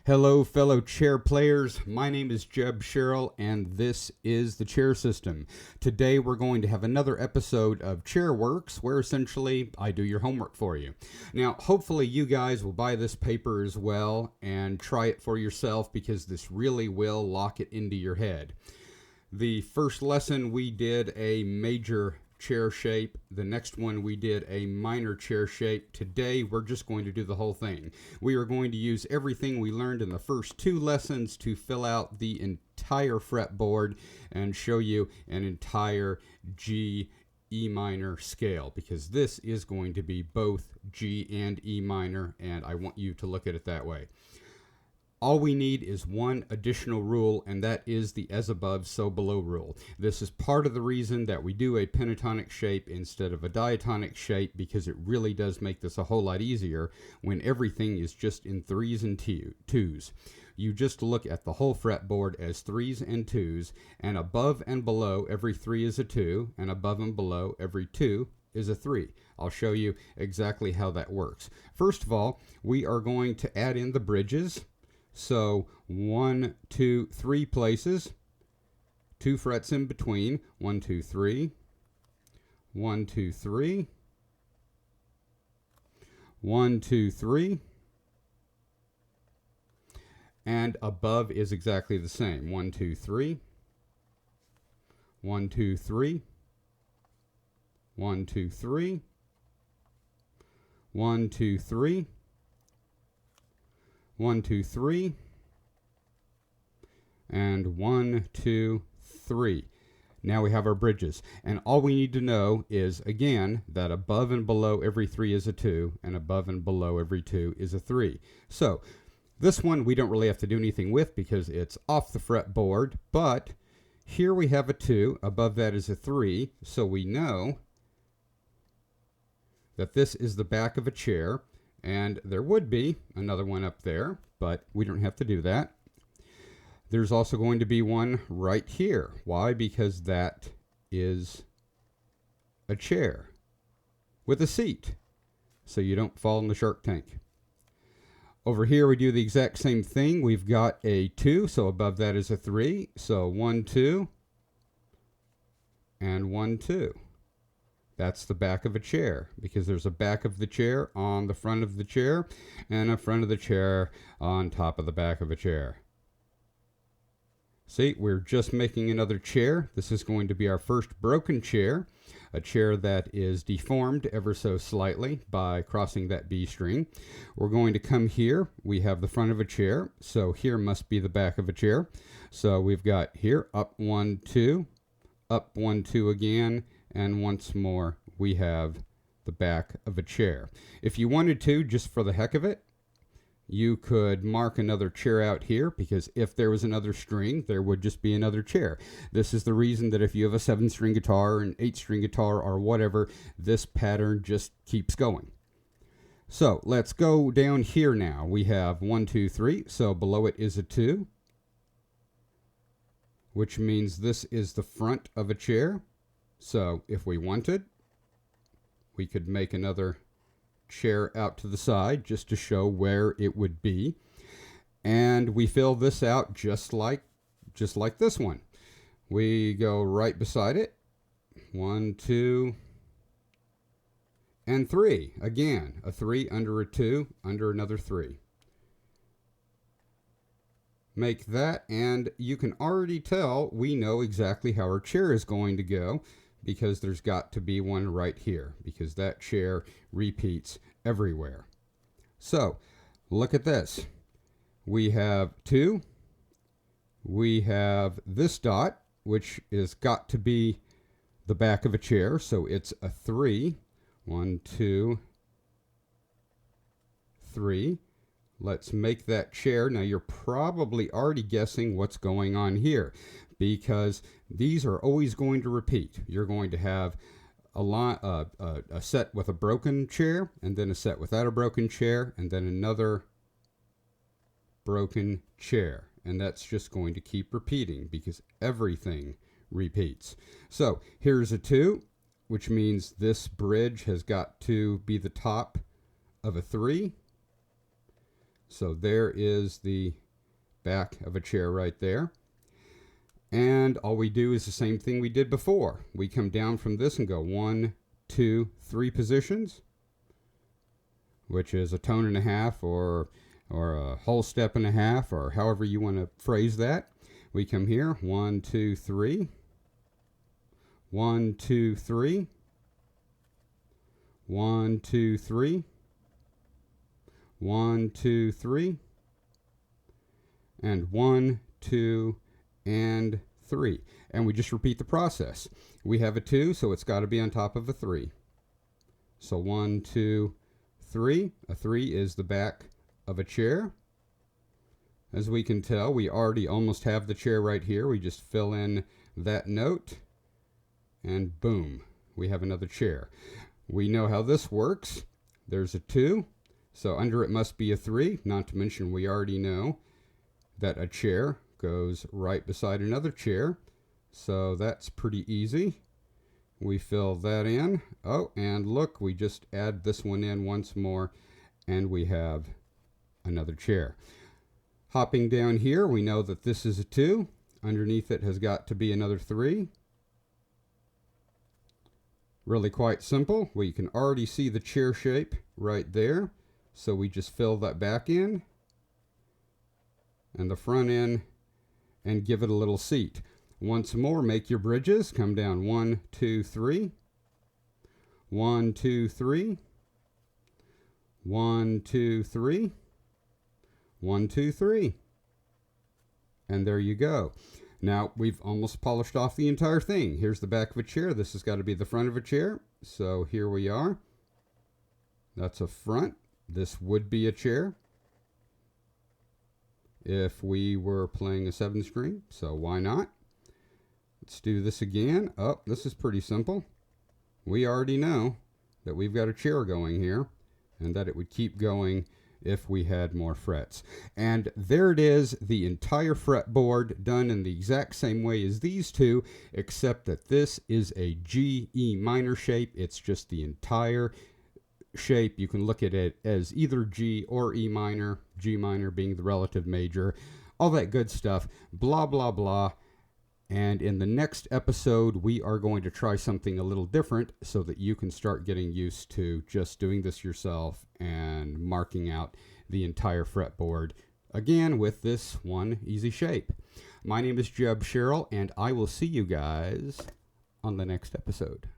Hello, fellow chair players. My name is Jeb Sherrill, and this is the Chair System. Today, we're going to have another episode of Chairworks, where essentially I do your homework for you. Now, hopefully, you guys will buy this paper as well and try it for yourself, because this really will lock it into your head. The first lesson, we did a major chair shape. The next one we did a minor chair shape. Today we're just going to do the whole thing. We are going to use everything we learned in the first two lessons to fill out the entire fretboard and show you an entire G E minor scale, because this is going to be both G and E minor, and I want you to look at it that way. All we need is one additional rule, and that is the as above, so below rule. This is part of the reason that we do a pentatonic shape instead of a diatonic shape, because it really does make this a whole lot easier when everything is just in threes and twos. You just look at the whole fretboard as threes and twos, and above and below every three is a two, and above and below every two is a three. I'll show you exactly how that works. First of all, we are going to add in the bridges. So 1, 2, 3 places, 2 frets in between, 1, 2, 3, 1, 2, 3, 1, 2, 3, and above is exactly the same, 1, 2, 3, 1, 2, 3, 1, 2, 3, 1, 2, 3, 1, 2, 3, and 1, 2, 3. Now we have our bridges, and all we need to know is, again, that above and below every 3 is a 2, and above and below every 2 is a 3. So this one we don't really have to do anything with because it's off the fretboard, but here we have a 2, above that is a 3, so we know that this is the back of a chair. And there would be another one up there, but we don't have to do that. There's also going to be one right here. Why? Because that is a chair with a seat, so you don't fall in the shark tank. Over here we do the exact same thing. We've got a 2, so above that is a 3. So 1, 2, and 1, 2. That's the back of a chair, because there's a back of the chair on the front of the chair and a front of the chair on top of the back of a chair. See, we're just making another chair. This is going to be our first broken chair, a chair that is deformed ever so slightly by crossing that B string. We're going to come here. We have the front of a chair, so here must be the back of a chair. So we've got here up 1, 2, up 1, 2 again, and once more we have the back of a chair. If you wanted to, just for the heck of it, you could mark another chair out here, because if there was another string, there would just be another chair. This is the reason that if you have a 7-string guitar, an 8-string guitar, or whatever, this pattern just keeps going. So let's go down here now. We have 1, 2, 3, so below it is a 2, which means this is the front of a chair. So if we wanted, we could make another chair out to the side just to show where it would be. And we fill this out just like this one. We go right beside it. 1, 2, and 3. Again, a 3 under a 2, under another 3. Make that, and you can already tell we know exactly how our chair is going to go, because there's got to be one right here, because that chair repeats everywhere. So look at this. We have 2. We have this dot, which is got to be the back of a chair, so it's a 3. 1, 2, 3. Let's make that chair. Now you're probably already guessing what's going on here, because these are always going to repeat. You're going to have a set with a broken chair, and then a set without a broken chair, and then another broken chair. And that's just going to keep repeating, because everything repeats. So here's a 2, which means this bridge has got to be the top of a 3. So there is the back of a chair right there. And all we do is the same thing we did before. We come down from this and go 1, 2, 3 positions, which is a tone and a half or a whole step and a half, or however you want to phrase that. We come here, 1, 2, 3, 1, 2, 3, 1, 2, 3, 1, 2, 3, and 1, 2, and 3. And we just repeat the process. We have a 2, so it's got to be on top of a 3. So 1, 2, 3. A 3 is the back of a chair. As we can tell, we already almost have the chair right here. We just fill in that note, and boom, we have another chair. We know how this works. There's a 2, so under it must be a 3, not to mention we already know that a chair goes right beside another chair, so that's pretty easy. We fill that in. Oh, and look, we just add this one in once more, and we have another chair. Hopping down here, we know that this is a 2. Underneath it has got to be another 3. Really quite simple. We can already see the chair shape right there, so we just fill that back in and the front in and give it a little seat. Once more, make your bridges. Come down 1, 2, 3. 1, 2, 3. 1, 2, 3. 1, 2, 3. And there you go. Now, we've almost polished off the entire thing. Here's the back of a chair. This has got to be the front of a chair. So here we are. That's a front. This would be a chair if we were playing a 7-string, so why not? Let's do this again. Oh, this is pretty simple. We already know that we've got a chair going here, and that it would keep going if we had more frets. And there it is, the entire fretboard done in the exact same way as these two, except that this is a G, E minor shape. It's just the entire shape. You can look at it as either G or E minor, G minor being the relative major, all that good stuff, blah, blah, blah. And in the next episode, we are going to try something a little different so that you can start getting used to just doing this yourself and marking out the entire fretboard, again, with this one easy shape. My name is Jeb Sherrill, and I will see you guys on the next episode.